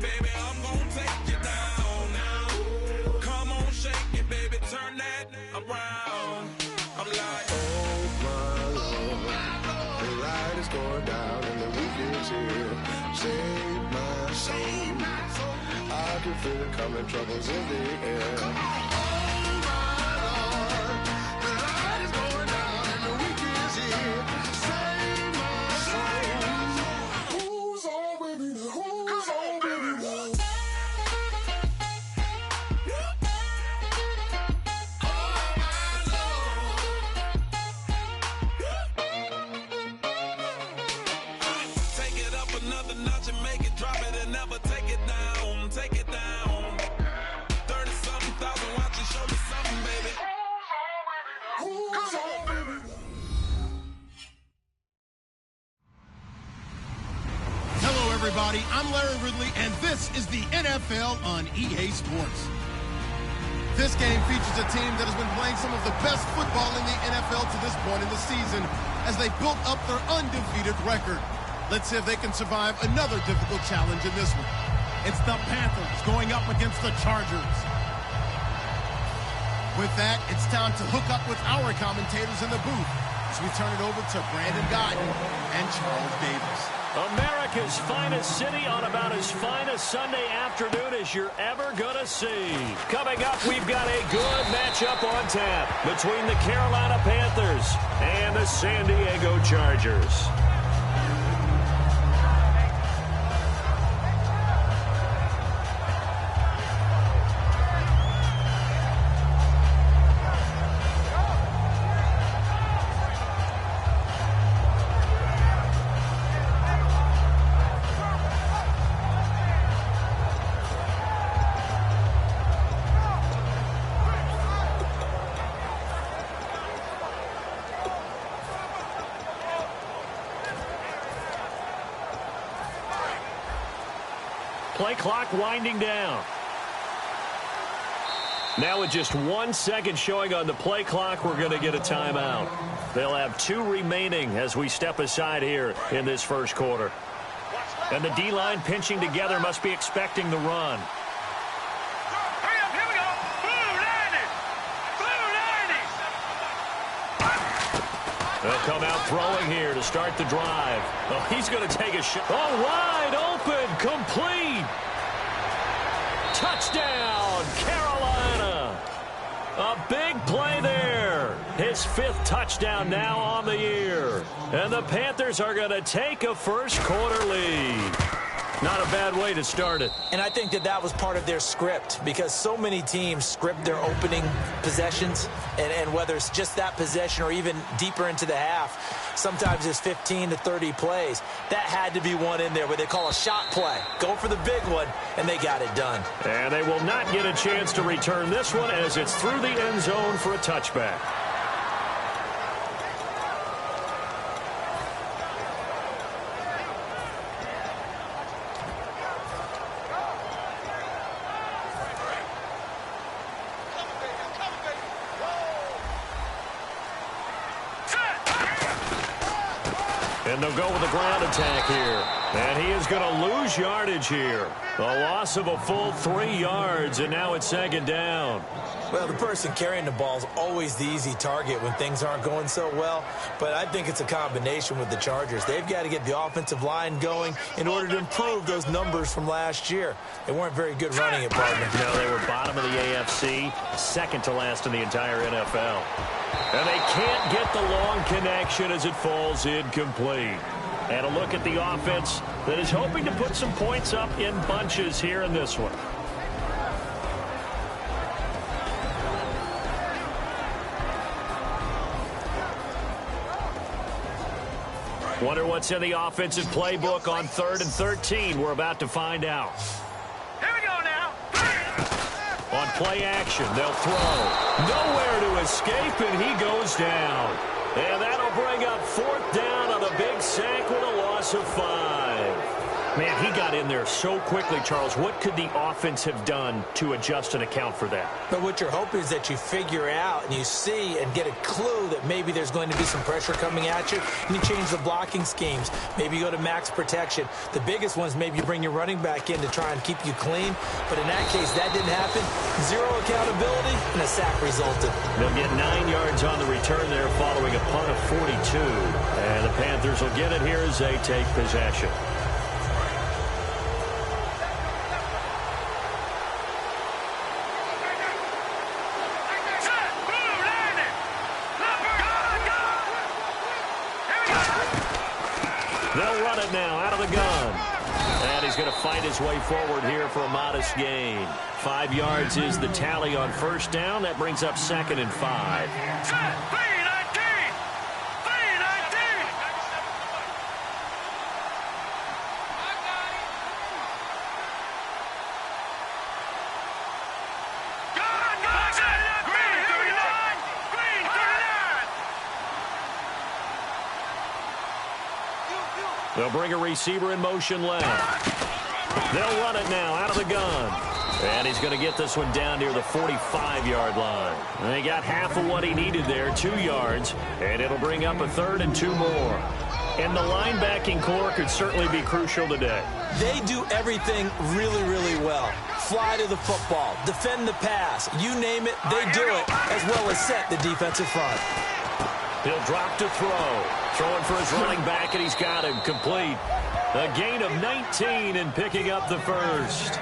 baby, I'm gonna take you down now. Come on, shake it, baby, turn that around. I'm like, oh my Lord, the light is going down and the weekend's here. Save my soul. I can feel it coming, troubles in the air. Oh my Lord, the light is going down and the weekend's here. Save my soul. Who's on with me now? Who's on with me now? take it up another notch and make it drop it and never take it down. Take it down. 30-something thousand watching, show me something, baby. Who's on with me? Hello, everybody. I'm Larry Ridley, and this is the NFL on EA Sports. This game features a team that has been playing some of the best football in the NFL to this point in the season as they built up their undefeated record. Let's see if they can survive another difficult challenge in this one. It's the Panthers going up against the Chargers. With that, it's time to hook up with our commentators in the booth as we turn it over to Brandon Guyton and Charles Davis. America's finest city on about as fine a Sunday afternoon as you're ever going to see. Coming up, we've got a good matchup on tap between the Carolina Panthers and the San Diego Chargers. Play clock winding down. Now with just 1 second showing on the play clock, we're going to get a timeout. They'll have 2 remaining as we step aside here in this first quarter. And the D-line pinching together must be expecting the run. Hurry up, here we go. Blue 90. They'll come out throwing here to start the drive. Oh, he's going to take a shot. Oh, wide open, complete. Touchdown, Carolina. A big play there. His 5th touchdown now on the year. And the Panthers are going to take a first quarter lead. Not a bad way to start it. And I think that was part of their script because so many teams script their opening possessions, and whether it's just that possession or even deeper into the half, sometimes it's 15 to 30 plays. That had to be one in there where they call a shot play. Go for the big one, and they got it done. And they will not get a chance to return this one as it's through the end zone for a touchback. And they'll go with the ground attack here. And he is going to lose yardage here. A loss of a full 3 yards, and now it's second down. Well, the person carrying the ball is always the easy target when things aren't going so well. But I think it's a combination with the Chargers. They've got to get the offensive line going in order to improve those numbers from last year. They weren't very good running it, partner. No, they were bottom of the AFC, second to last in the entire NFL. And they can't get the long connection as it falls incomplete. And a look at the offense that is hoping to put some points up in bunches here in this one. Wonder what's in the offensive playbook on 3rd and 13. We're about to find out. Here we go now. On play action, they'll throw. Nowhere to escape, and he goes down. And that'll bring up 4th down on a big sack with a loss of 5. Man, he got in there so quickly, Charles. What could the offense have done to adjust and account for that? But what you're hoping is that you figure out and you see and get a clue that maybe there's going to be some pressure coming at you, and you change the blocking schemes. Maybe you go to max protection. The biggest one is maybe you bring your running back in to try and keep you clean. But in that case, that didn't happen. Zero accountability, and a sack resulted. They'll get 9 yards on the return there following a punt of 42. And the Panthers will get it here as they take possession. They'll run it now out of the gun. And he's going to fight his way forward here for a modest gain. 5 yards is the tally on first down. That brings up 2nd and 5. They'll bring a receiver in motion left. They'll run it now out of the gun. And he's going to get this one down near the 45-yard line. And he got half of what he needed there, 2 yards. And it'll bring up a 3rd and 2 more. And the linebacking core could certainly be crucial today. They do everything really, really well. Fly to the football, defend the pass, you name it, they do it, as well as set the defensive front. He'll drop to throw. Throwing for his running back, and he's got him complete. A gain of 19 and picking up the first.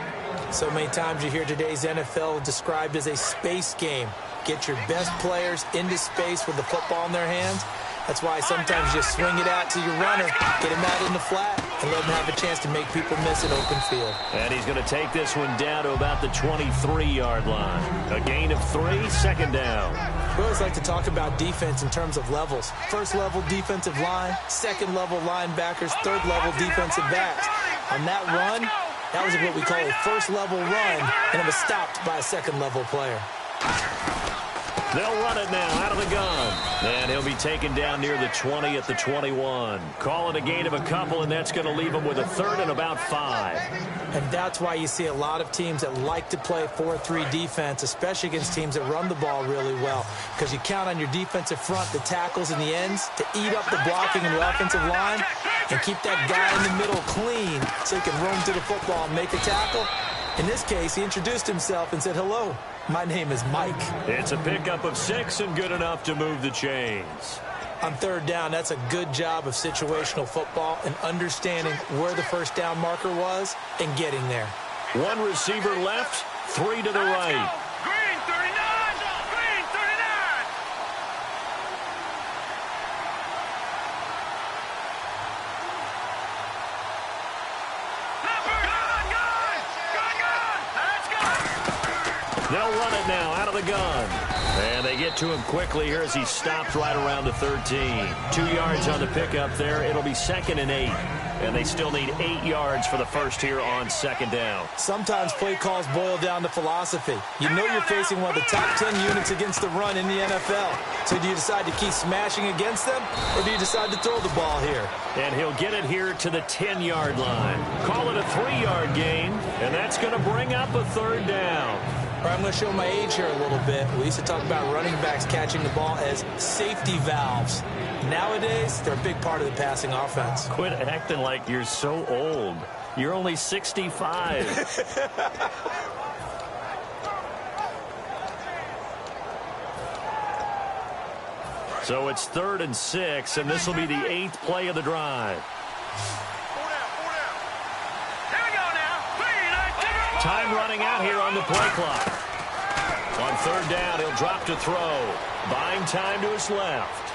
So many times you hear today's NFL described as a space game. Get your best players into space with the football in their hands. That's why sometimes you swing it out to your runner, get him out in the flat, and let him have a chance to make people miss an open field. And he's going to take this one down to about the 23-yard line. A gain of 3, 2nd down. We always like to talk about defense in terms of levels. First level defensive line, second level linebackers, third level defensive backs. On that run, that was what we call a first level run, and it was stopped by a second level player. They'll run it now out of the gun. And he'll be taken down near the 20 at the 21. Call it a gain of a couple, and that's going to leave him with a 3rd and about 5. And that's why you see a lot of teams that like to play 4-3 defense, especially against teams that run the ball really well, because you count on your defensive front, the tackles and the ends, to eat up the blocking in the offensive line and keep that guy in the middle clean so he can roam to the football and make a tackle. In this case, he introduced himself and said, "Hello, my name is Mike." It's a pickup of 6 and good enough to move the chains. On 3rd down, that's a good job of situational football and understanding where the first down marker was and getting there. 1 receiver left, 3 to the right. Green 39! Green 39! They'll run it now out of the gun. And they get to him quickly here as he stopped right around the 13. 2 yards on the pickup there. It'll be 2nd and 8. And they still need 8 yards for the first here on 2nd down. Sometimes play calls boil down to philosophy. You know you're facing one of the top 10 units against the run in the NFL. So do you decide to keep smashing against them, or do you decide to throw the ball here? And he'll get it here to the 10-yard line. Call it a 3-yard gain, and that's going to bring up a 3rd down. All right, I'm going to show my age here a little bit. We used to talk about running backs catching the ball as safety valves. Nowadays, they're a big part of the passing offense. Quit acting like you're so old. You're only 65. So it's 3rd and 6, and this will be the 8th play of the drive. Time running out here on the play clock. On 3rd down, he'll drop to throw. Buying time to his left.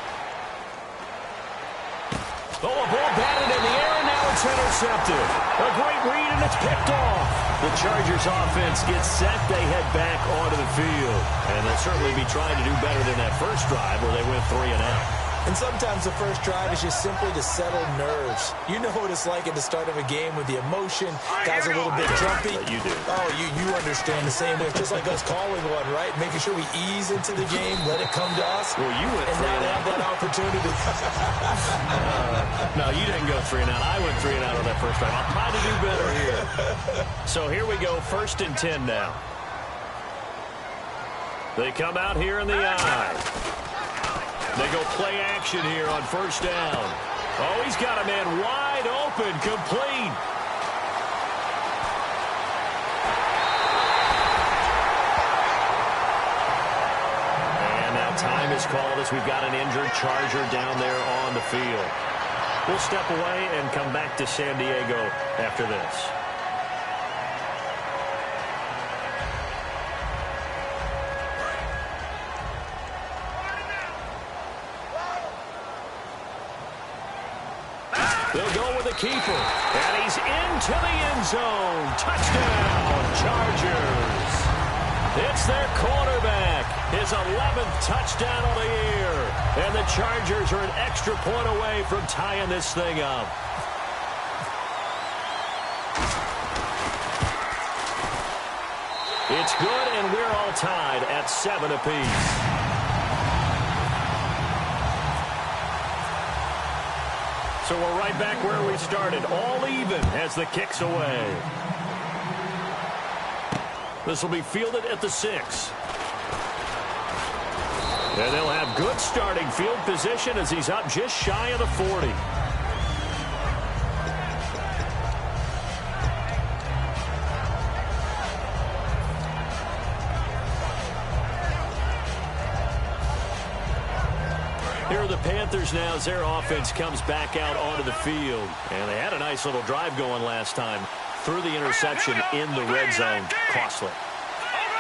Oh, a ball batted in the air, and now it's intercepted. A great read, and it's picked off. The Chargers offense gets set. They head back onto the field. And they'll certainly be trying to do better than that first drive where they went 3 and out. And sometimes the first drive is just simply to settle nerves. You know what it's like at the start of a game with the emotion. Guys are a little bit jumpy. You do. Oh, you understand the same way. Just like us calling one, right? Making sure we ease into the game, let it come to us. Well, you went and 3 now and they out. have that opportunity. No, you didn't go 3 and out. I went 3 and out on that first drive. I'll try to do better here. So here we go, 1st and 10 now. They come out here in the eye. They go play action here on 1st down. Oh, he's got a man wide open, complete. And now time is called as we've got an injured Charger down there on the field. We'll step away and come back to San Diego after this. They'll go with the keeper, and he's into the end zone. Touchdown, Chargers. It's their quarterback, his 11th touchdown of the year. And the Chargers are an extra point away from tying this thing up. It's good, and we're all tied at 7 apiece. So we're right back where we started, all even as the kick's away. This will be fielded at the 6. And they'll have good starting field position as he's up just shy of the 40. Here are the Panthers now as their offense comes back out onto the field. And they had a nice little drive going last time. Through the interception in the red zone. Costly.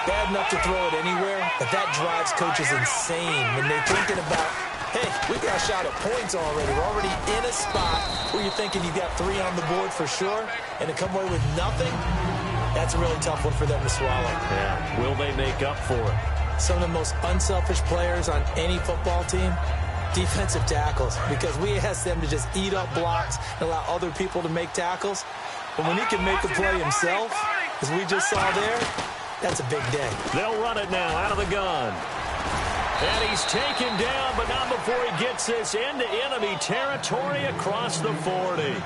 Bad enough to throw it anywhere, but that drives coaches insane when they're thinking about, hey, we got a shot at points already. We're already in a spot where you're thinking you got 3 on the board for sure, and to come away with nothing, that's a really tough one for them to swallow. Yeah. Will they make up for it? Some of the most unselfish players on any football team, defensive tackles, because we ask them to just eat up blocks and allow other people to make tackles. But when he can make a play himself, as we just saw there, that's a big day. They'll run it now out of the gun. And he's taken down, but not before he gets this into enemy territory across the 40.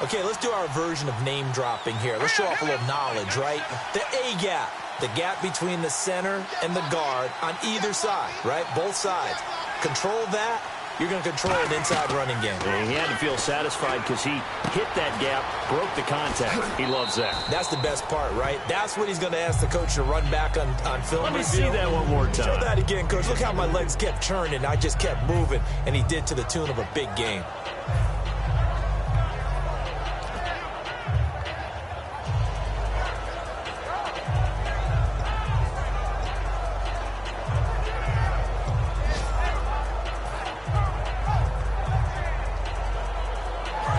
Okay, let's do our version of name dropping here. Let's show off a little knowledge, right? The A-gap, the gap between the center and the guard on either side, right? Both sides. Control that. You're going to control an inside running game. And he had to feel satisfied because he hit that gap, broke the contact. He loves that. That's the best part, right? That's what he's going to ask the coach to run back on film. Let me see that one more time. Show that again, coach. Look how my legs kept churning. I just kept moving, and he did to the tune of a big game.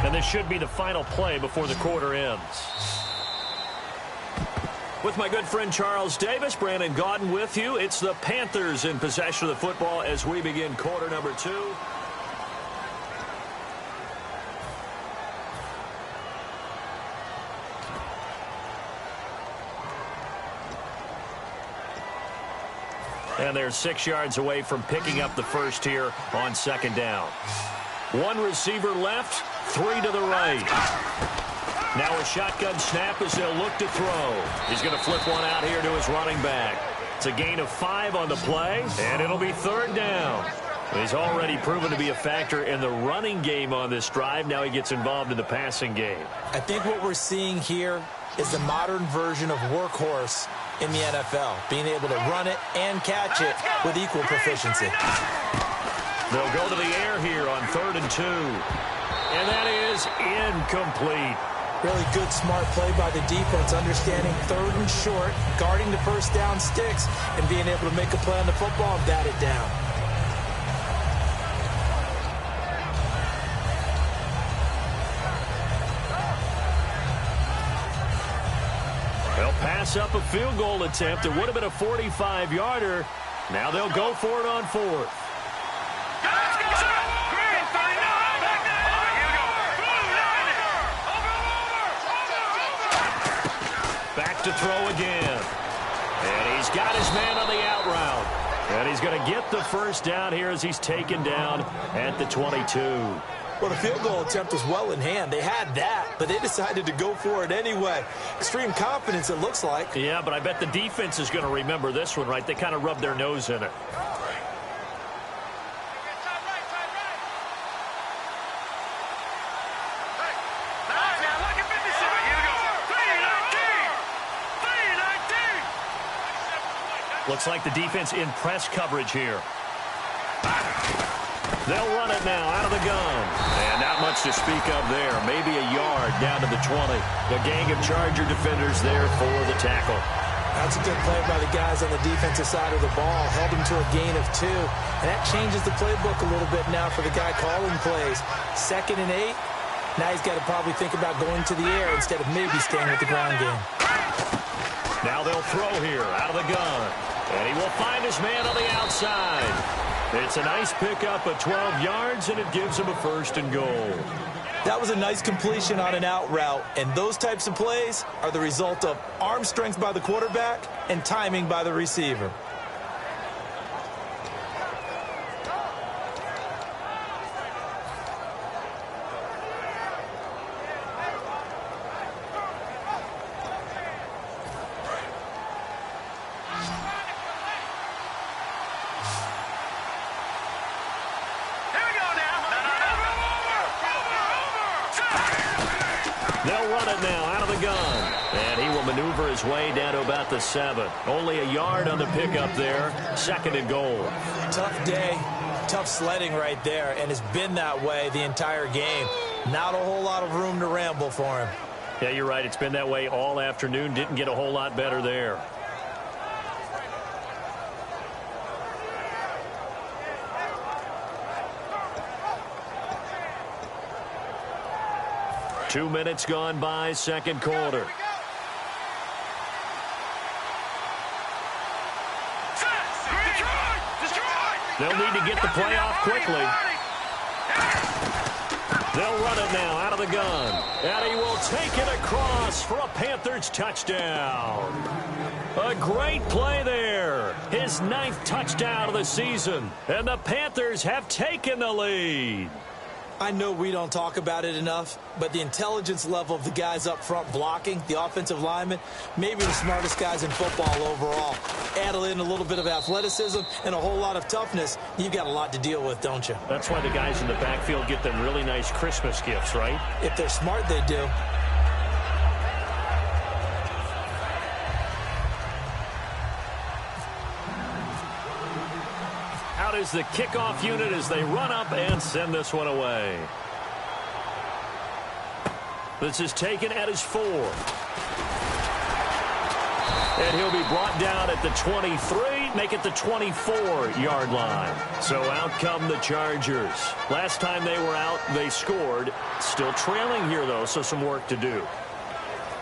And this should be the final play before the quarter ends. With my good friend Charles Davis, Brandon Gaudin with you. It's the Panthers in possession of the football as we begin quarter number 2. And they're 6 yards away from picking up the first here on 2nd down. 1 receiver left, 3 to the right. Now a shotgun snap as they'll look to throw. He's going to flip one out here to his running back. It's a gain of 5 on the play, and it'll be 3rd down. He's already proven to be a factor in the running game on this drive. Now he gets involved in the passing game. I think what we're seeing here is the modern version of workhorse in the NFL, being able to run it and catch it with equal proficiency. They'll go to the air here on 3rd and 2. And that is incomplete. Really good, smart play by the defense, understanding 3rd and short, guarding the first down sticks, and being able to make a play on the football and bat it down. They'll pass up a field goal attempt. It would have been a 45-yarder. Now they'll go for it on 4th. Back to throw again. And he's got his man on the out route. And he's going to get the first down here as he's taken down at the 22. Well, the field goal attempt was well in hand. They had that, but they decided to go for it anyway. Extreme confidence, it looks like. Yeah, but I bet the defense is going to remember this one, right? They kind of rubbed their nose in it. Looks like the defense in press coverage here. They'll run it now out of the gun. And not much to speak of there. Maybe a yard down to the 20. The gang of Charger defenders there for the tackle. That's a good play by the guys on the defensive side of the ball. Held them to a gain of 2. And that changes the playbook a little bit now for the guy calling plays. 2nd and 8. Now he's got to probably think about going to the air instead of maybe staying with the ground game. Now they'll throw here out of the gun. And he will find his man on the outside. It's a nice pickup of 12 yards, and it gives him a 1st and goal. That was a nice completion on an out route, and those types of plays are the result of arm strength by the quarterback and timing by the receiver. They'll run it now out of the gun. And he will maneuver his way down to about the 7. Only a yard on the pickup there. 2nd and goal. Tough day, tough sledding right there, and it's been that way the entire game. Not a whole lot of room to ramble for him. Yeah, you're right. It's been that way all afternoon. Didn't get a whole lot better there. Two minutes gone by, 2nd quarter. They'll need to get the play off quickly. They'll run it now out of the gun. And he will take it across for a Panthers touchdown. A great play there. His 9th touchdown of the season. And the Panthers have taken the lead. I know we don't talk about it enough, but the intelligence level of the guys up front blocking, the offensive linemen, maybe the smartest guys in football overall. Add in a little bit of athleticism and a whole lot of toughness, you've got a lot to deal with, don't you? That's why the guys in the backfield get them really nice Christmas gifts, right? If they're smart, they do. Out is the kickoff unit as they run up and send this one away. This is taken at his 4. And he'll be brought down at the 23, make it the 24-yard line. So out come the Chargers. Last time they were out, they scored. Still trailing here, though, so some work to do.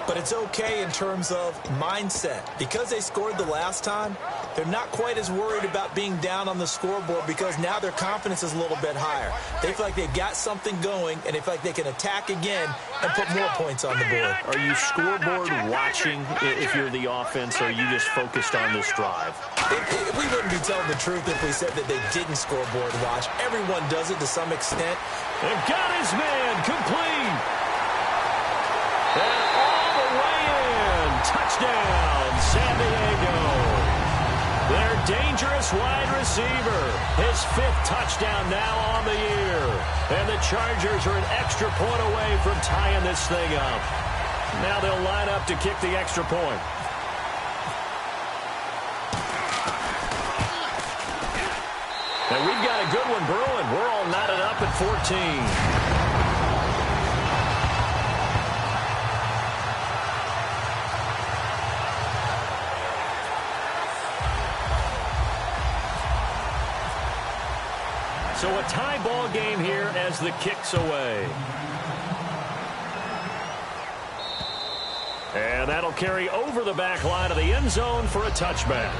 But it's okay in terms of mindset. Because they scored the last time, they're not quite as worried about being down on the scoreboard because now their confidence is a little bit higher. They feel like they've got something going, and they feel like they can attack again and put more points on the board. Are you scoreboard watching if you're the offense, or are you just focused on this drive? We wouldn't be telling the truth if we said that they didn't scoreboard watch. Everyone does it to some extent. And got his man complete. And all the way in. Touchdown, San Diego. Their dangerous wide receiver. His 5th touchdown now on the year. And the Chargers are an extra point away from tying this thing up. Now they'll line up to kick the extra point. And we've got a good one brewing. We're all knotted up at 14. So a tie ball game here as the kick's away. And that'll carry over the back line of the end zone for a touchback.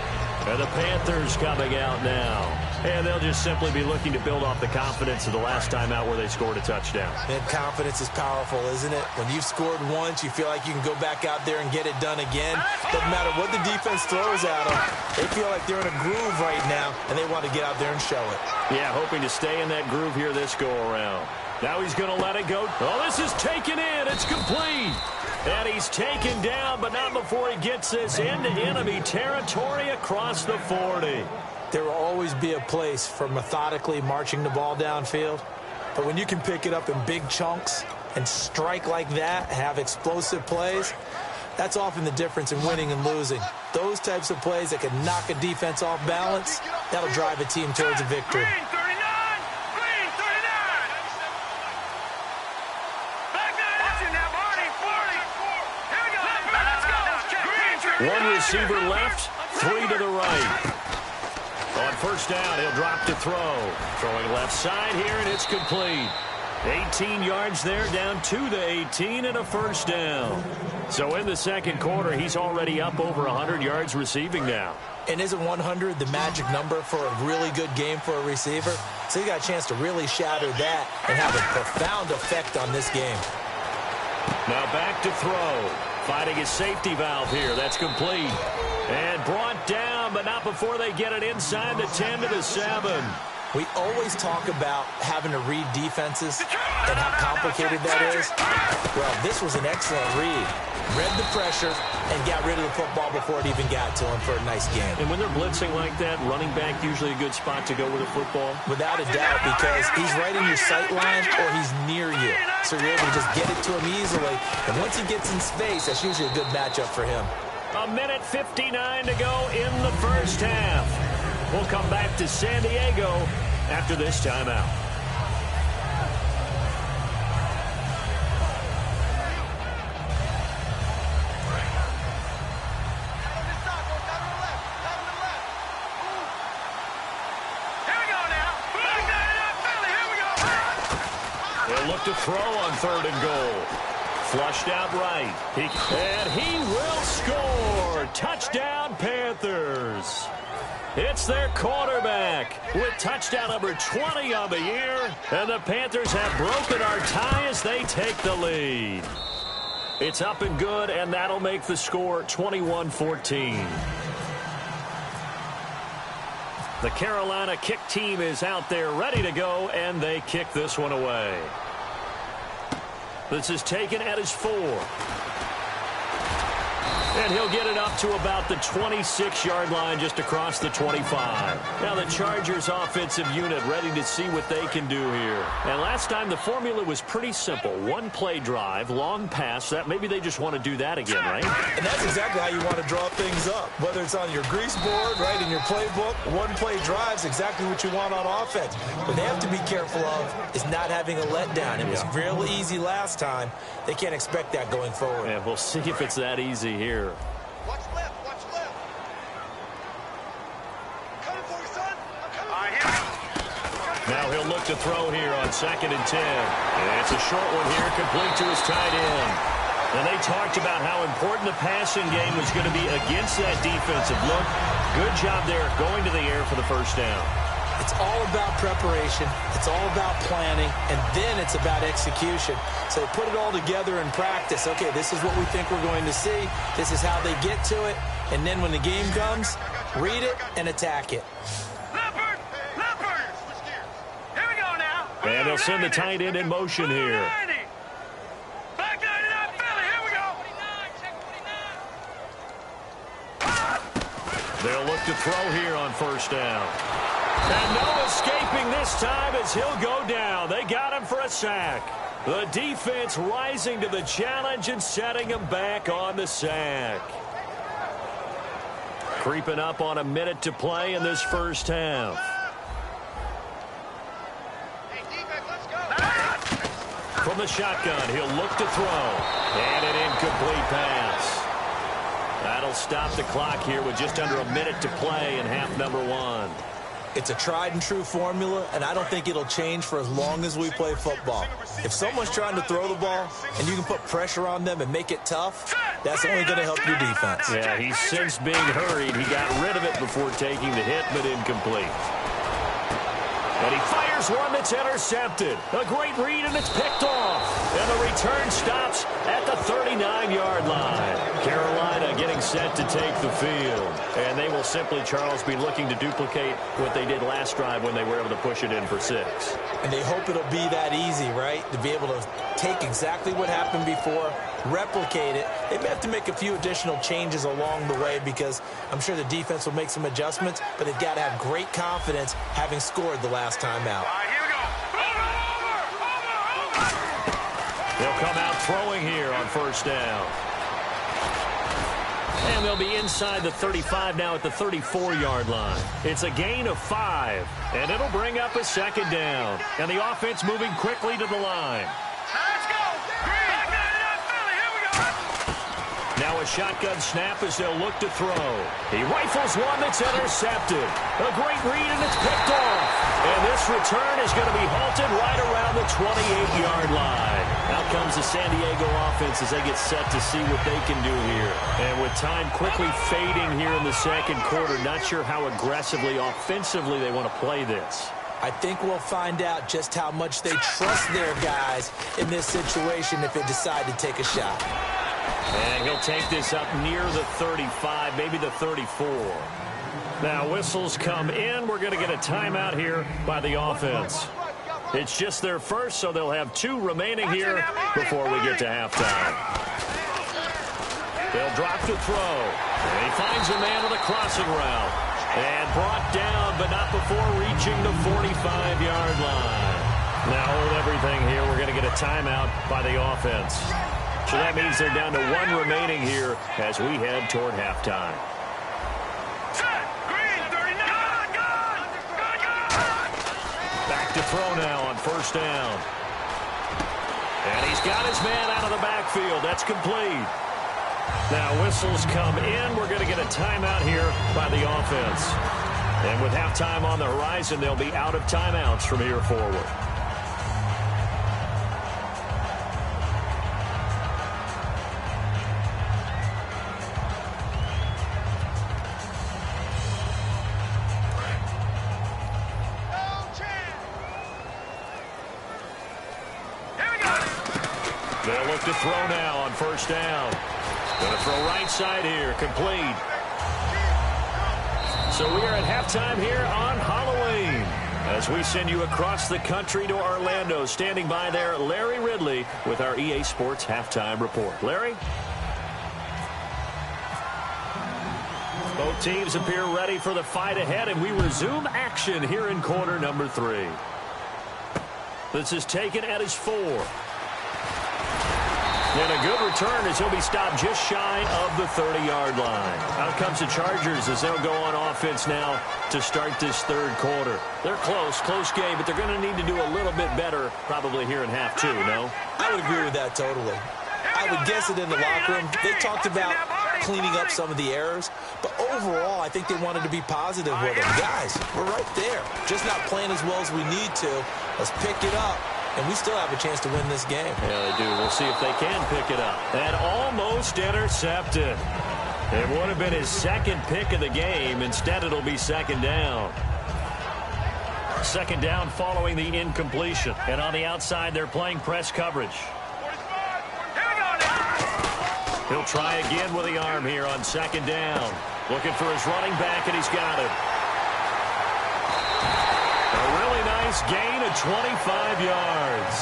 And the Panthers coming out now. And they'll just simply be looking to build off the confidence of the last time out where they scored a touchdown. And confidence is powerful, isn't it? When you've scored once, you feel like you can go back out there and get it done again. Doesn't matter what the defense throws at them. They feel like they're in a groove right now, and they want to get out there and show it. Yeah, hoping to stay in that groove here this go-around. Now he's going to let it go. Oh, this is taken in. It's complete. And he's taken down, but not before he gets this into enemy territory across the 40. There will always be a place for methodically marching the ball downfield. But when you can pick it up in big chunks and strike like that, have explosive plays, that's often the difference in winning and losing. Those types of plays that can knock a defense off balance, that'll drive a team towards a victory. Green 39! Green 39! Back nine, watching now, Barney, 40. Here we go. Let's go. Green 39. One receiver left, three to the right. On first down, he'll drop to throw. Throwing left side here, and it's complete. 18 yards there, down to the 18, and a first down. So in the second quarter, he's already up over 100 yards receiving now. And isn't 100 the magic number for a really good game for a receiver? So he got a chance to really shatter that and have a profound effect on this game. Now back to throw. Finding his safety valve here. That's complete. And brought down, but not before they get it inside the 10 to the 7. We always talk about having to read defenses and how complicated that is. Well, this was an excellent read. Read the pressure and got rid of the football before it even got to him for a nice game. And when they're blitzing like that, running back usually a good spot to go with a football? Without a doubt, because he's right in your sight line or he's near you. So you're able to just get it to him easily. And once he gets in space, that's usually a good matchup for him. A minute 59 to go in the first half. We'll come back to San Diego after this timeout. They'll look to throw on 3rd and goal. Flushed out right. And he will score. Touchdown, Panthers. It's their quarterback with touchdown number 20 on the year. And the Panthers have broken our tie as they take the lead. It's up and good, and that'll make the score 21-14. The Carolina kick team is out there ready to go, and they kick this one away. This is taken at his 4. And he'll get it up to about the 26-yard line just across the 25. Now the Chargers offensive unit ready to see what they can do here. And last time the formula was pretty simple. One play drive, long pass. That maybe they just want to do that again, right? And that's exactly how you want to draw things up. Whether it's on your grease board, right, in your playbook, one play drive's exactly what you want on offense. What they have to be careful of is not having a letdown. It was real easy last time. They can't expect that going forward. And we'll see if it's that easy here. Watch left, watch left. Coming for you, son. I'm coming. All right, here. Now he'll look to throw here on 2nd and 10. And it's a short one here, complete to his tight end. And they talked about how important the passing game was going to be against that defensive look. Good job there going to the air for the first down. It's all about preparation. It's all about planning. And then it's about execution. So put it all together in practice. Okay, this is what we think we're going to see. This is how they get to it. And then when the game comes, read it and attack it. Leopard! Leopard! Switch gears. Here we go now. And they'll send the tight end in motion here. Back 99, Philly. Here we go. They'll look to throw here on first down. And no escaping this time as he'll go down. They got him for a sack. The defense rising to the challenge and setting him back on the sack. Creeping up on a minute to play in this first half. Hey, defense, let's go. From the shotgun, he'll look to throw. And an incomplete pass. That'll stop the clock here with just under a minute to play in half number 1. It's a tried-and-true formula, and I don't think it'll change for as long as we play football. If someone's trying to throw the ball and you can put pressure on them and make it tough, that's only going to help your defense. Yeah, he's since being hurried. He got rid of it before taking the hit, but incomplete. And he fires one that's intercepted. A great read, and it's picked off. And the return stops at the 39-yard line. Carolina getting set to take the field. And they will simply, Charles, be looking to duplicate what they did last drive when they were able to push it in for 6. And they hope it'll be that easy, right? To be able to take exactly what happened before, replicate it. They may have to make a few additional changes along the way because I'm sure the defense will make some adjustments, but they've got to have great confidence having scored the last time out. All right, here we go. They'll come out throwing here on first down. And they'll be inside the 35 now at the 34-yard line. It's a gain of 5, and it'll bring up a second down. And the offense moving quickly to the line. Let's go. Back down Philly. Here we go. Now a shotgun snap as they'll look to throw. He rifles one that's intercepted. A great read, and it's picked off. And this return is going to be halted right around the 28-yard line. Out comes the San Diego offense as they get set to see what they can do here. And with time quickly fading here in the second quarter, not sure how aggressively, offensively they want to play this. I think we'll find out just how much they trust their guys in this situation if they decide to take a shot. And he'll take this up near the 35, maybe the 34. Now whistles come in. We're going to get a timeout here by the offense. It's just their first, so they'll have 2 remaining here before we get to halftime. They'll drop to throw. And he finds a man on the crossing route. And brought down, but not before reaching the 45-yard line. Now hold everything here. We're going to get a timeout by the offense. So that means they're down to 1 remaining here as we head toward halftime. Back to throw now on first down. And he's got his man out of the backfield. That's complete. Now whistles come in. We're going to get a timeout here by the offense. And with halftime on the horizon, they'll be out of timeouts from here forward. They'll look to throw now on first down. Going to throw right side here, complete. So we are at halftime here on Halloween as we send you across the country to Orlando. Standing by there, Larry Ridley with our EA Sports Halftime Report. Larry? Both teams appear ready for the fight ahead, and we resume action here in quarter number 3. This is taken at his 4. And a good return as he'll be stopped just shy of the 30-yard line. Out comes the Chargers as they'll go on offense now to start this third quarter. They're close game, but they're going to need to do a little bit better probably here in half 2, no? I would agree with that totally. I would guess it in the locker room. They talked about cleaning up some of the errors, but overall, I think they wanted to be positive with them. Guys, we're right there. Just not playing as well as we need to. Let's pick it up. And we still have a chance to win this game. Yeah, they do. We'll see if they can pick it up. And almost intercepted. It would have been his second pick of the game. Instead, it'll be second down. Second down following the incompletion. And on the outside, they're playing press coverage. He'll try again with the arm here on second down. Looking for his running back, and he's got it. A really nice gain of 25 yards.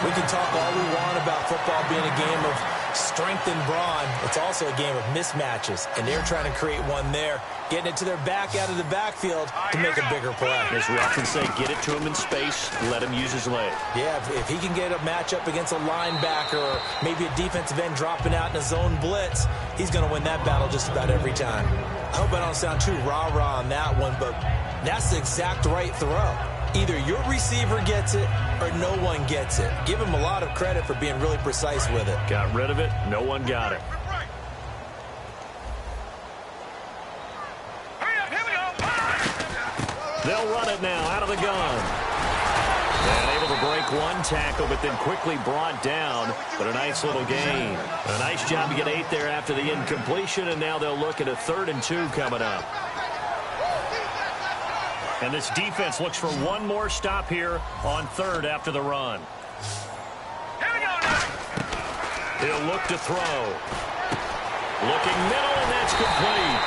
We can talk all we want about football being a game of strength and brawn. It's also a game of mismatches, and they're trying to create one there, getting it to their back out of the backfield to make a bigger play. As we often say, get it to him in space, let him use his leg. Yeah, if he can get a matchup against a linebacker or maybe a defensive end dropping out in a zone blitz, he's going to win that battle just about every time. I hope I don't sound too rah-rah on that one, but that's the exact right throw. Either your receiver gets it or no one gets it. Give him a lot of credit for being really precise with it. Got rid of it. No one got it. Hurry up, here we go. They'll run it now out of the gun. And able to break one tackle, but then quickly brought down. But a nice little gain. A nice job to get 8 there after the incompletion, and now they'll look at a 3rd and 2 coming up. And this defense looks for one more stop here on 3rd after the run. He'll look to throw. Looking middle, and that's complete.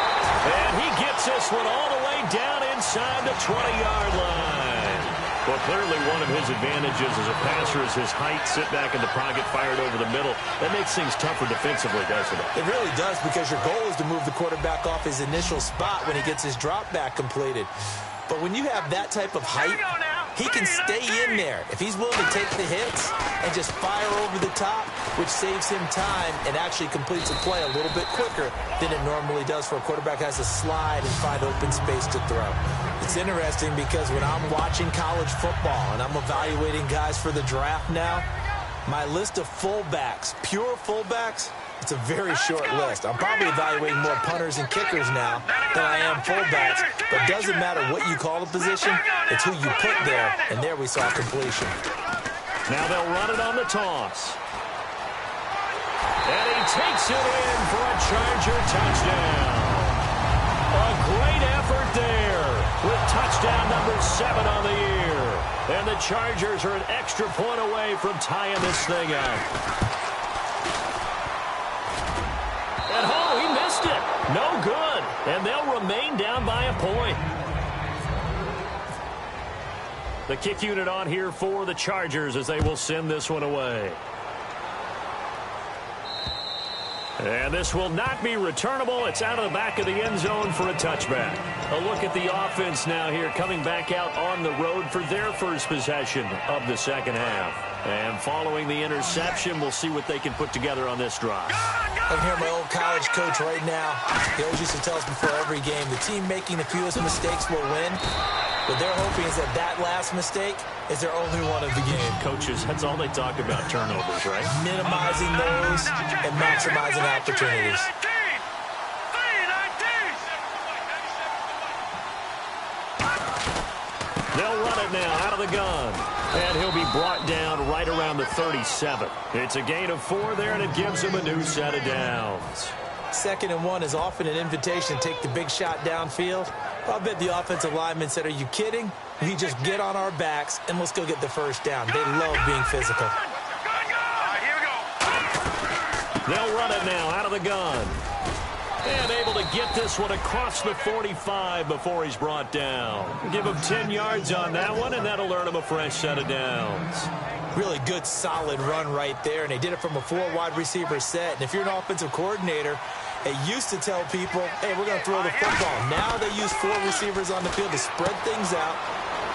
And he gets this one all the way down inside the 20-yard line. Well, clearly one of his advantages as a passer is his height. Sit back in the pocket, fired over the middle. That makes things tougher defensively, doesn't it? It really does, because your goal is to move the quarterback off his initial spot when he gets his drop back completed. But when you have that type of height, he can stay in there. If he's willing to take the hits and just fire over the top, which saves him time and actually completes a play a little bit quicker than it normally does for a quarterback has to slide and find open space to throw. It's interesting because when I'm watching college football and I'm evaluating guys for the draft now, my list of fullbacks, pure fullbacks, it's a very short list. I'm probably evaluating more punters and kickers now than I am fullbacks, but it doesn't matter what you call the position, it's who you put there, and there we saw completion. Now they'll run it on the toss. And he takes it in for a Charger touchdown. A great effort there with touchdown number 7 on the year. And the Chargers are an extra point away from tying this thing up. At home, he missed it. No good. And they'll remain down by a point. The kick unit on here for the Chargers as they will send this one away. And this will not be returnable. It's out of the back of the end zone for a touchback. A look at the offense now here coming back out on the road for their first possession of the second half. And following the interception, we'll see what they can put together on this drive. I can hear my old college coach right now. He always used to tell us before every game, the team making the fewest mistakes will win. What they're hoping is that that last mistake is their only one of the game. Coaches, that's all they talk about, turnovers, right? Minimizing those and maximizing opportunities. They'll run it now out of the gun. And he'll be brought down right around the 37. It's a gain of 4 there, and it gives him a new set of downs. 2nd and 1 is often an invitation to take the big shot downfield. I bet the offensive lineman said, are you kidding? We just get on our backs and let's go get the first down. They love being physical. They'll run it now out of the gun. And able to get this one across the 45 before he's brought down. Give him 10 yards on that one, and that'll earn him a fresh set of downs. Really good, solid run right there, and they did it from a 4 wide receiver set. And if you're an offensive coordinator, they used to tell people, hey, we're going to throw the football. Now they use 4 receivers on the field to spread things out,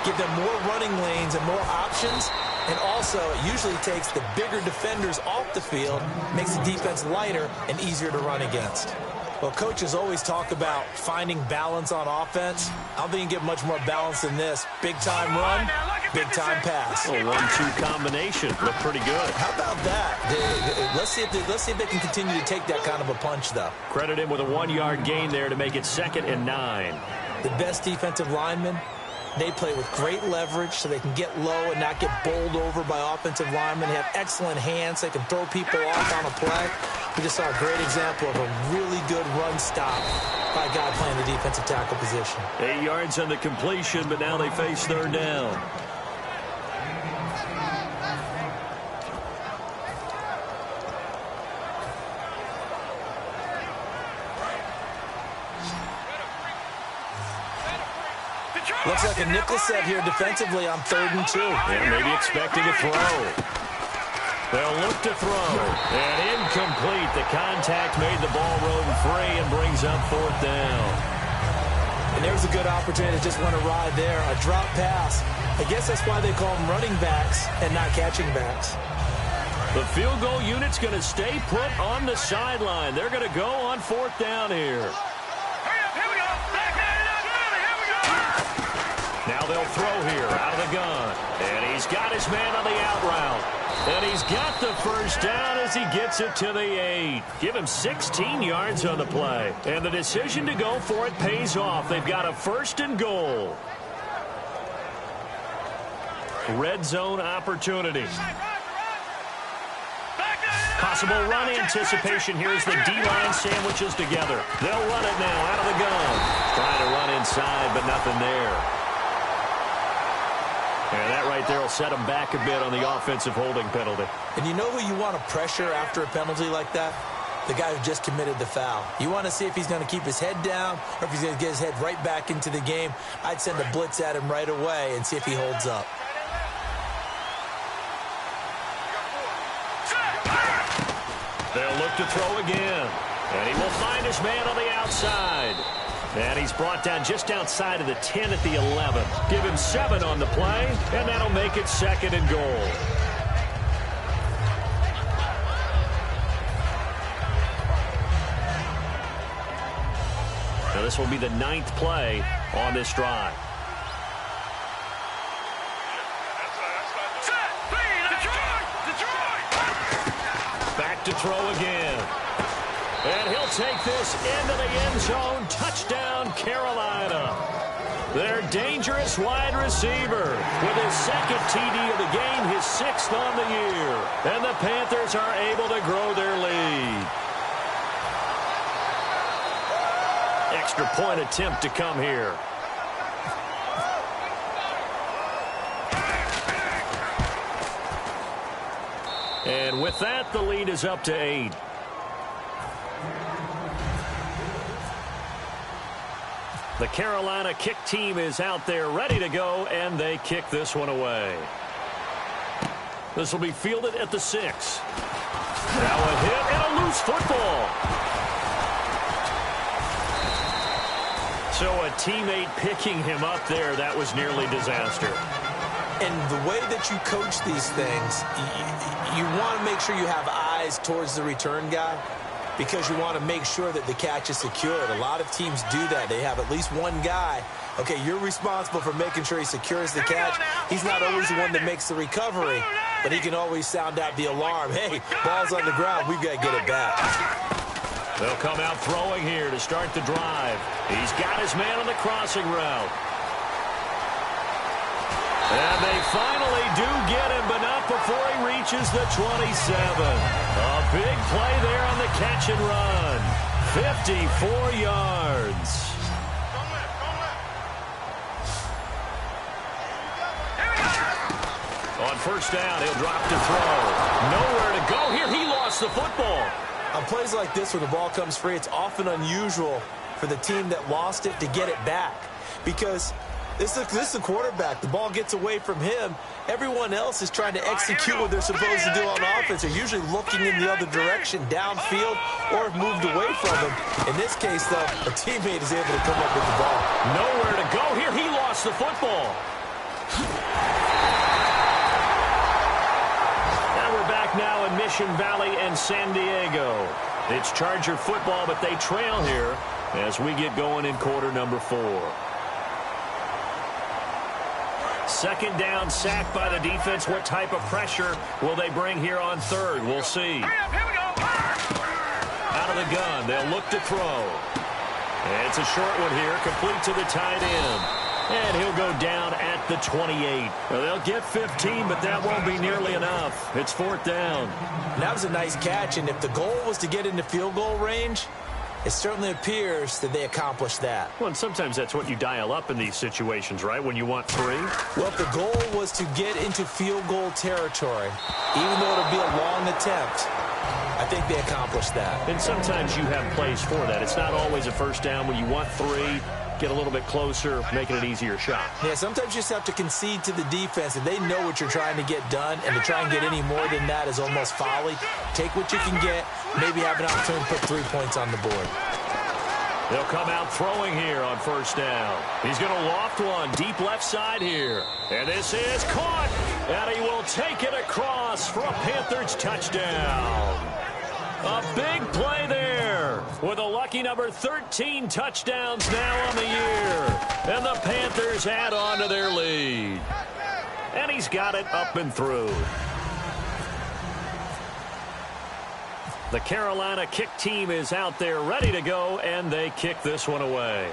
give them more running lanes and more options. And also, it usually takes the bigger defenders off the field, makes the defense lighter and easier to run against. Well, coaches always talk about finding balance on offense. I don't think you can get much more balance than this. Big-time run, big-time pass. A 1-2 combination. Look pretty good. How about that? Let's see if they can continue to take that kind of a punch, though. Credit him with a 1-yard gain there to make it 2nd and 9. The best defensive linemen, they play with great leverage so they can get low and not get bowled over by offensive linemen. They have excellent hands. They can throw people off on a play. We just saw a great example of a really good run stop by a guy playing the defensive tackle position. 8 yards on the completion, but now they face 3rd down. Looks like a nickel set here defensively on 3rd and 2. And maybe expecting a throw. They'll look to throw. And incomplete. The contact made the ball roam free and brings up 4th down. And there's a good opportunity to just run a ride there. A drop pass. I guess that's why they call them running backs and not catching backs. The field goal unit's going to stay put on the sideline. They're going to go on 4th down here. Now they'll throw here out of the gun. And he's got his man on the out route. And he's got the first down as he gets it to the 8. Give him 16 yards on the play. And the decision to go for it pays off. They've got a 1st and goal. red zone opportunity. Possible run anticipation here as the D-line sandwiches together. They'll run it now out of the gun. Trying to run inside, but nothing there. And that right there will set them back a bit on the offensive holding penalty. And you know who you want to pressure after a penalty like that? The guy who just committed the foul. You want to see if he's going to keep his head down or if he's going to get his head right back into the game. I'd send a blitz at him right away and see if he holds up. They'll look to throw again. And he will find his man on the outside. And he's brought down just outside of the 10 at the 11. Give him 7 on the play, and that'll make it 2nd and goal. Now this will be the 9th play on this drive. Back to throw again. And he'll take this into the end zone. Touchdown, Carolina. Their dangerous wide receiver with his 2nd TD of the game, his 6th on the year. And the Panthers are able to grow their lead. Extra point attempt to come here. And with that, the lead is up to 8. The Carolina kick team is out there ready to go, and they kick this one away. This will be fielded at the 6. Now a hit and a loose football. So a teammate picking him up there, that was nearly disaster. And the way that you coach these things, you want to make sure you have eyes towards the return guy because you want to make sure that the catch is secured. A lot of teams do that. They have at least one guy. Okay, you're responsible for making sure he secures the catch. He's not always the one that makes the recovery, but he can always sound out the alarm. Hey, ball's on the ground. We've got to get it back. They'll come out throwing here to start the drive. He's got his man on the crossing route. And they finally do get him, but not before he reaches the 27. A big play there on the catch and run. 54 yards. On first down, he'll drop to throw. Nowhere to go here. He lost the football. On plays like this, when the ball comes free, it's often unusual for the team that lost it to get it back because this is the quarterback. The ball gets away from him. Everyone else is trying to execute what they're supposed to do on offense. They're usually looking in the other direction, downfield, or have moved away from him. In this case, though, a teammate is able to come up with the ball. Nowhere to go here. He lost the football. Now we're back now in Mission Valley and San Diego. It's Charger football, but they trail here as we get going in quarter number 4. Second down, sack by the defense. What type of pressure will they bring here on 3rd? We'll see. Out of the gun, they'll look to throw. And it's a short one here, complete to the tight end. And he'll go down at the 28. Well, they'll get 15, but that won't be nearly enough. It's 4th down. That was a nice catch, and if the goal was to get into field goal range, it certainly appears that they accomplished that. Well, and sometimes that's what you dial up in these situations, right, when you want 3? Well, if the goal was to get into field goal territory, even though it'll be a long attempt, I think they accomplished that. And sometimes you have plays for that. It's not always a first down when you want 3. Get a little bit closer, making it easier shot. Yeah, sometimes you just have to concede to the defense, and they know what you're trying to get done, and to try and get any more than that is almost folly. Take what you can get, maybe have an opportunity to put 3 points on the board. They'll come out throwing here on first down. He's going to loft one deep left side here. And this is caught, and he will take it across for a Panthers touchdown. A big play there with a lucky number 13 touchdowns now on the year. And the Panthers add on to their lead. And he's got it up and through. The Carolina kick team is out there ready to go, and they kick this one away.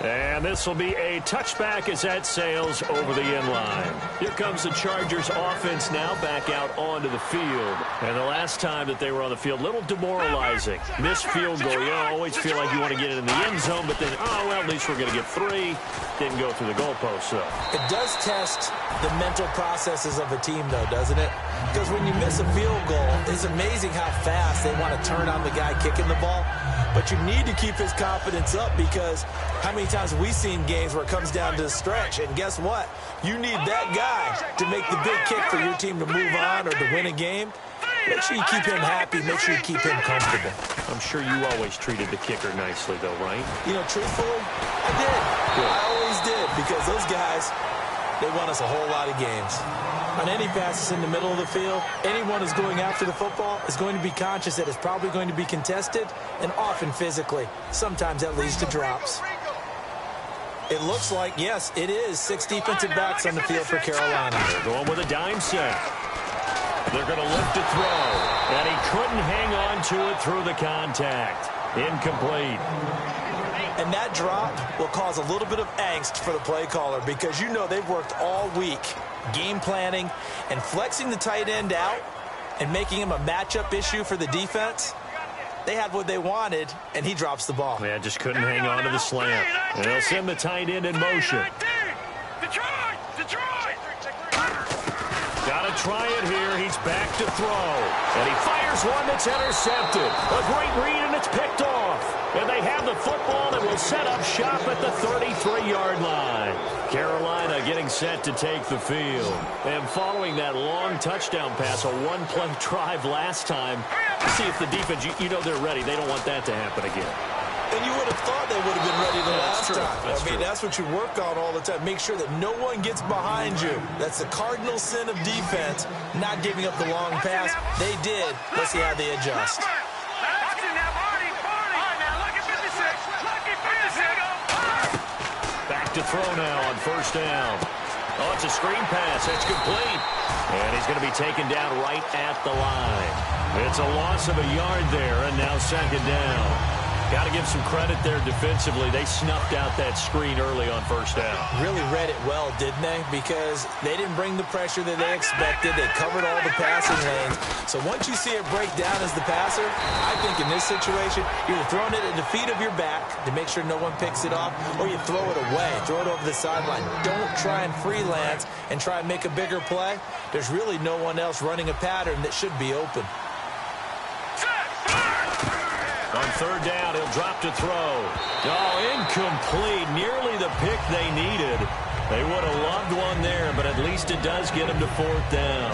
And this will be a touchback as that sails over the end line. Here comes the Chargers offense now back out onto the field. And the last time that they were on the field, a little demoralizing. Missed field goal. You always feel like you want to get it in the end zone, but then, oh, well, at least we're going to get 3. Didn't go through the goalpost, though. It does test the mental processes of a team, though, doesn't it? Because when you miss a field goal, it's amazing how fast they want to turn on the guy kicking the ball. But you need to keep his confidence up, because how many times have we seen games where it comes down to the stretch? And guess what? You need that guy to make the big kick for your team to move on or to win a game. Make sure you keep him happy. Make sure you keep him comfortable. I'm sure you always treated the kicker nicely, though, right? You know, truthfully, I did. Good. I always did, because those guys, they won us a whole lot of games. On any passes in the middle of the field, anyone who's going after the football is going to be conscious that it's probably going to be contested, and often physically. Sometimes that leads to drops. It looks like, yes, it is 6 defensive backs on the field for Carolina. They're going with a dime set. They're going to lift to throw, and he couldn't hang on to it through the contact. Incomplete. And that drop will cause a little bit of angst for the play caller, because you know they've worked all week game planning and flexing the tight end out and making him a matchup issue for the defense. They had what they wanted, and he drops the ball. Yeah, just couldn't hang on to the slant. And they'll send the tight end in motion. Got to try it here. He's back to throw. And he fires one that's intercepted. A great read, and it's picked off. And they have the football that will set up shop at the 33-yard line. Carolina getting set to take the field. And following that long touchdown pass, a one-play drive last time, see if the defense, you know they're ready. They don't want that to happen again. And you would have thought they would have been ready the last time. That's what you work on all the time. Make sure that no one gets behind you. That's the cardinal sin of defense, not giving up the long pass. They did. Let's see how they adjust. Back to throw now on first down. Oh, it's a screen pass. It's complete. And he's going to be taken down right at the line. It's a loss of a yard there, and now second down. Got to give some credit there defensively. They snuffed out that screen early on first down. Really read it well, didn't they? Because they didn't bring the pressure that they expected. They covered all the passing lanes. So once you see it break down as the passer, I think in this situation, you're throwing it at the feet of your back to make sure no one picks it off, or you throw it away, throw it over the sideline. Don't try and freelance and try and make a bigger play. There's really no one else running a pattern that should be open. On third down, he'll drop to throw. Oh, incomplete. Nearly the pick they needed. They would have loved one there, but at least it does get them to fourth down.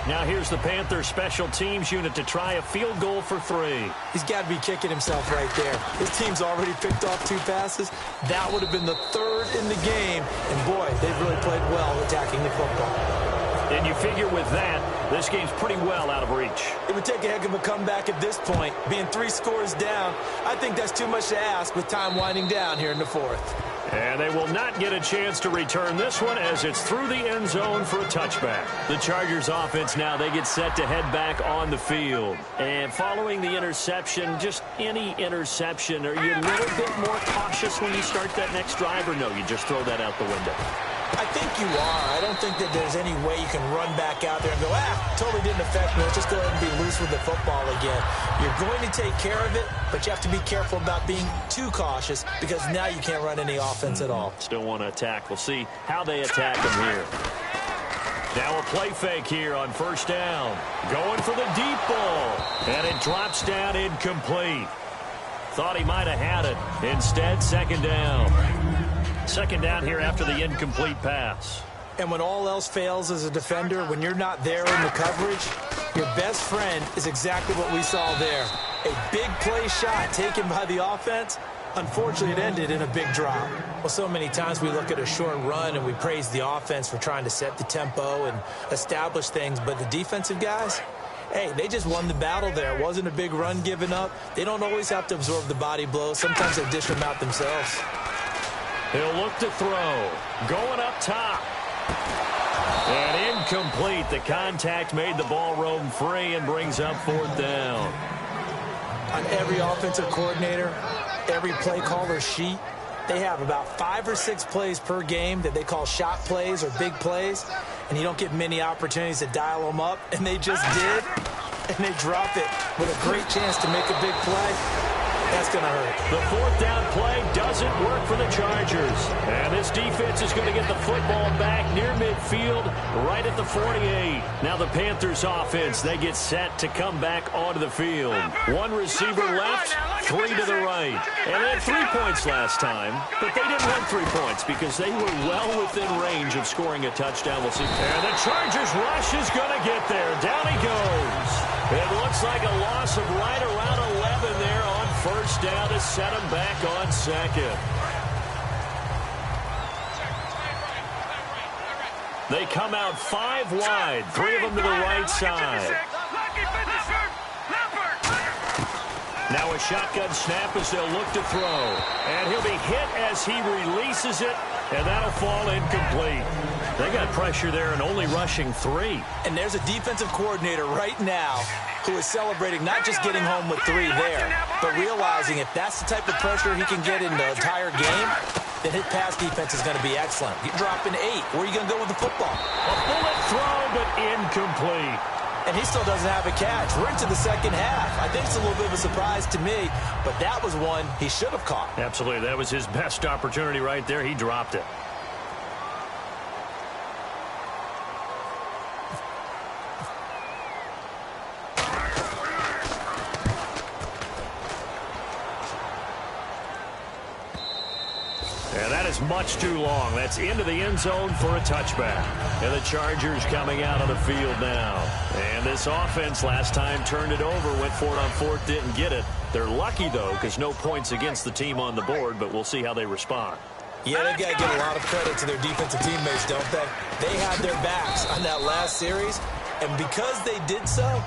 Now here's the Panthers special teams unit to try a field goal for 3. He's got to be kicking himself right there. His team's already picked off 2 passes. That would have been the 3rd in the game. And, boy, they've really played well attacking the football. And you figure with that, this game's pretty well out of reach. It would take a heck of a comeback at this point. Being 3 scores down, I think that's too much to ask with time winding down here in the 4th. And they will not get a chance to return this one as it's through the end zone for a touchback. The Chargers offense now, they get set to head back on the field. And following the interception, just any interception, are you a little bit more cautious when you start that next drive, or no, you just throw that out the window? I think you are. I don't think that there's any way you can run back out there and go, totally didn't affect me. Let's just go ahead and be loose with the football again. You're going to take care of it, but you have to be careful about being too cautious, because now you can't run any offense at all. Still want to attack. We'll see how they attack them here. Now a play fake here on first down. Going for the deep ball. And it drops down incomplete. Thought he might have had it. Instead, second down. Second down here after the incomplete pass. And when all else fails as a defender, when you're not there in the coverage, your best friend is exactly what we saw there. A big play shot taken by the offense. Unfortunately, it ended in a big drop. Well, so many times we look at a short run and we praise the offense for trying to set the tempo and establish things, but the defensive guys, hey, they just won the battle there. It wasn't a big run given up. They don't always have to absorb the body blows. Sometimes they dish them out themselves. He'll look to throw. Going up top. And incomplete. The contact made the ball roam free and brings up fourth down. On every offensive coordinator, every play caller's sheet, they have about 5 or 6 plays per game that they call shot plays or big plays, and you don't get many opportunities to dial them up, and they just did, and they drop it with a great chance to make a big play. That's going to hurt. The fourth down play doesn't work for the Chargers. And this defense is going to get the football back near midfield, right at the 48. Now the Panthers offense, they get set to come back onto the field. 1 receiver left, 3 to the right. And they had 3 points last time, but they didn't win 3 points because they were well within range of scoring a touchdown. We'll see. And the Chargers rush is going to get there. Down he goes. It looks like a loss of right around 11 there on first down to set him back on second. They come out 5 wide, 3 of them to the right side. Now a shotgun snap as they'll look to throw. And he'll be hit as he releases it, and that'll fall incomplete. They got pressure there and only rushing 3. And there's a defensive coordinator right now who is celebrating not just getting home with 3 there, but realizing if that's the type of pressure he can get in the entire game, then his pass defense is going to be excellent. You're dropping 8. Where are you going to go with the football? A bullet throw, but incomplete. And he still doesn't have a catch. We're into the second half. I think it's a little bit of a surprise to me, but that was one he should have caught. Absolutely. That was his best opportunity right there. He dropped it. And that is much too long. That's into the end zone for a touchback. And the Chargers coming out on the field now. And this offense last time turned it over, went for it on 4th, didn't get it. They're lucky, though, because no points against the team on the board, but we'll see how they respond. Yeah, they've got to give a lot of credit to their defensive teammates, don't they? They had their backs on that last series, and because they did so,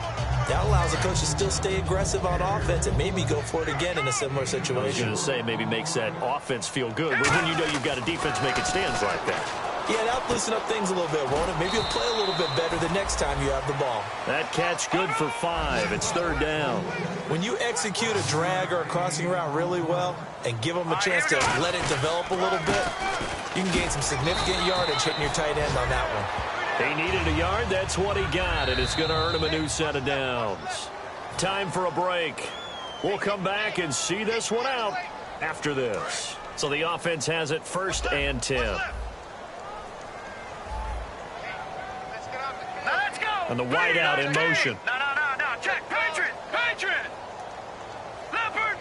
that allows the coach to still stay aggressive on offense and maybe go for it again in a similar situation. I was going to say maybe makes that offense feel good, but when you know you've got a defense making stands like that. Yeah, that'll loosen up things a little bit, won't it? Maybe you'll play a little bit better the next time you have the ball. That catch good for 5. It's 3rd down. When you execute a drag or a crossing route really well and give them a chance to let it develop a little bit, you can gain some significant yardage hitting your tight end on that one. He needed a yard. That's what he got, and it's going to earn him a new set of downs. Time for a break. We'll come back and see this one out after this. So the offense has it 1st and 10. Let's go. And the wideout in motion. No. Check. Patriot. Leopard.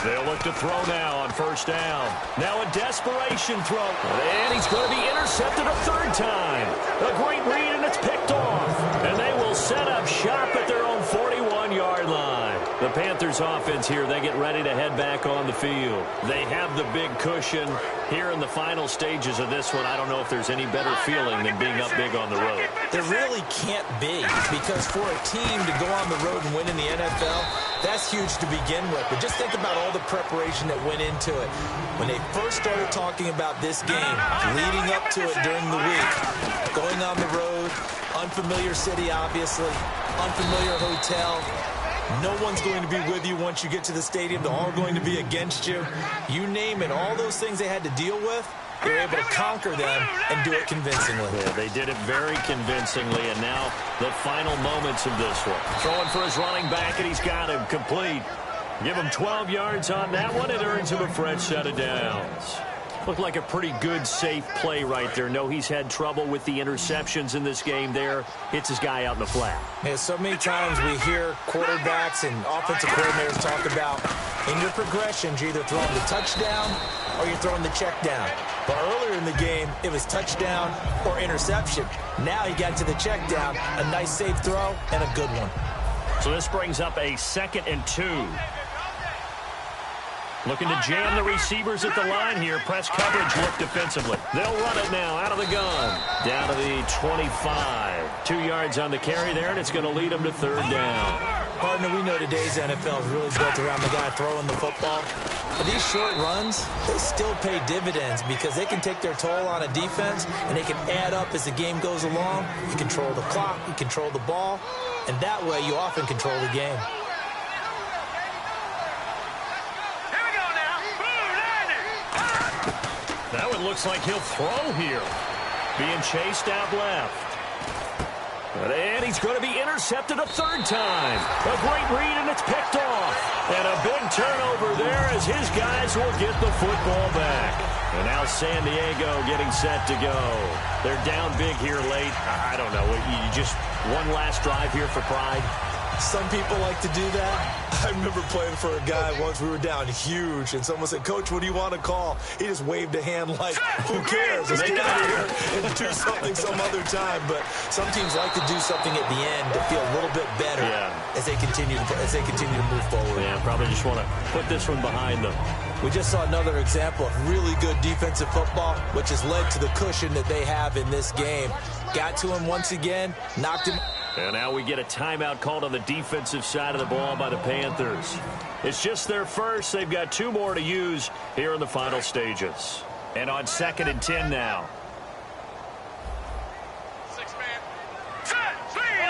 They'll look to throw now on 1st down. Now a desperation throw. And he's going to be intercepted a 3rd time. A great read, and it's picked off. And they will set up shop at their own 41-yard line. The Panthers offense here, they get ready to head back on the field. They have the big cushion. Here in the final stages of this one, I don't know if there's any better feeling than being up big on the road. There really can't be, because for a team to go on the road and win in the NFL, that's huge to begin with. But just think about all the preparation that went into it. When they first started talking about this game, leading up to it during the week, going on the road, unfamiliar city, obviously, unfamiliar hotel. No one's going to be with you once you get to the stadium. They're all going to be against you. You name it, all those things they had to deal with, they were able to conquer them and do it convincingly. Yeah, they did it very convincingly, and now the final moments of this one. Throwing for his running back, and he's got him complete. Give him 12 yards on that one. It earns him a fresh set of downs. Looked like a pretty good, safe play right there. No, he's had trouble with the interceptions in this game there. Hits his guy out in the flat. Yeah, so many times we hear quarterbacks and offensive coordinators talk about in your progressions, you're either throwing the touchdown or you're throwing the check down. But earlier in the game, it was touchdown or interception. Now he got to the check down, a nice safe throw, and a good one. So this brings up a 2nd and 2. Looking to jam the receivers at the line here. Press coverage look defensively. They'll run it now out of the gun. Down to the 25. 2 yards on the carry there, and it's going to lead them to 3rd down. Partner, we know today's NFL is really built around the guy throwing the football. But these short runs, they still pay dividends because they can take their toll on a defense, and they can add up as the game goes along. You control the clock, you control the ball, and that way you often control the game. Here we go now. looks like he'll throw here. Being chased out left. And he's going to be intercepted a third time. A great read, and it's picked off. And a big turnover there as his guys will get the football back. And now San Diego getting set to go. They're down big here late. I don't know. You just one last drive here for pride. Some people like to do that. I remember playing for a guy once. We were down huge, and someone said, "Coach, what do you want to call?" He just waved a hand like, "Who cares? Let's get out of here and do something some other time." But some teams like to do something at the end to feel a little bit better as they continue to move forward. Yeah, probably just want to put this one behind them. We just saw another example of really good defensive football, which has led to the cushion that they have in this game. Got to him once again, knocked him. And now we get a timeout called on the defensive side of the ball by the Panthers. It's just their first. They've got 2 more to use here in the final stages. And on 2nd and 10 now.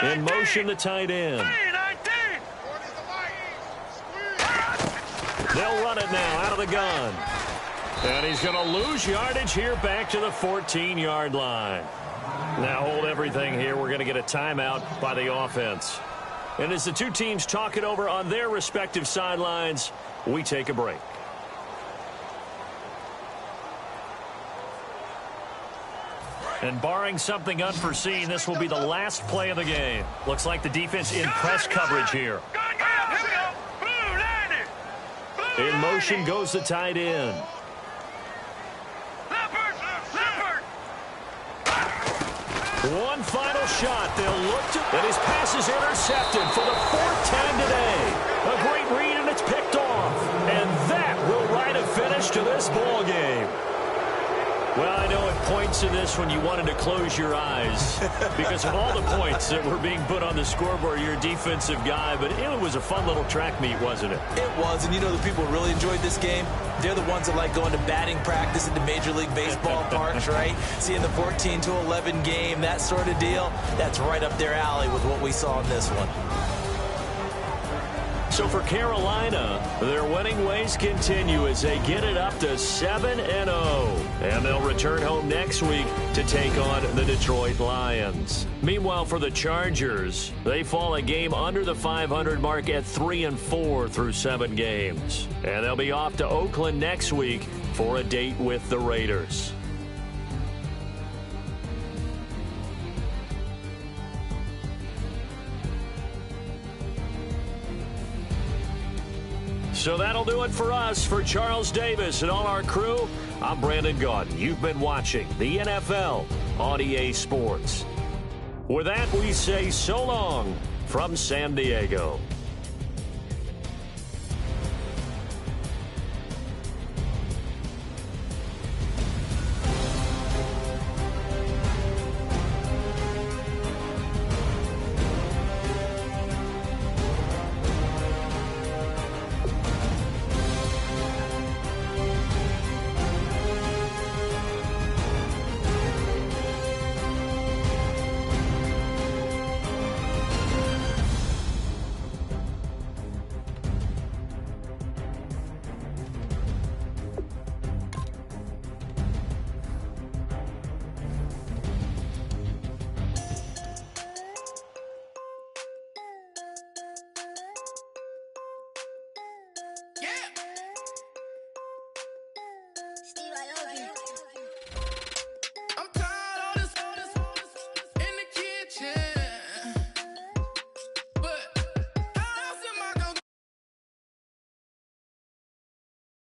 In motion, the tight end. They'll run it now out of the gun. And he's going to lose yardage here back to the 14-yard line. Now hold everything here. We're going to get a timeout by the offense. And as the two teams talk it over on their respective sidelines, we take a break. And barring something unforeseen, this will be the last play of the game. Looks like the defense in press coverage here. In motion goes the tight end. One final shot. They'll look to, and his pass is intercepted for the 4th time today. A great read, and it's picked off. And that will write a finish to this ball game. Well, I know at points in this when you wanted to close your eyes because of all the points that were being put on the scoreboard. You're a defensive guy, but it was a fun little track meet, wasn't it? It was, and you know the people who really enjoyed this game? They're the ones that like going to batting practice at the Major League Baseball parks, right? Seeing the 14-11 game, that sort of deal, that's right up their alley with what we saw in this one. So for Carolina, their winning ways continue as they get it up to 7-0. And they'll return home next week to take on the Detroit Lions. Meanwhile, for the Chargers, they fall a game under the 500 mark at 3-4 through 7 games. And they'll be off to Oakland next week for a date with the Raiders. So that'll do it for us. For Charles Davis and all our crew, I'm Brandon Gaudin. You've been watching the NFL on EA Sports. With that, we say so long from San Diego.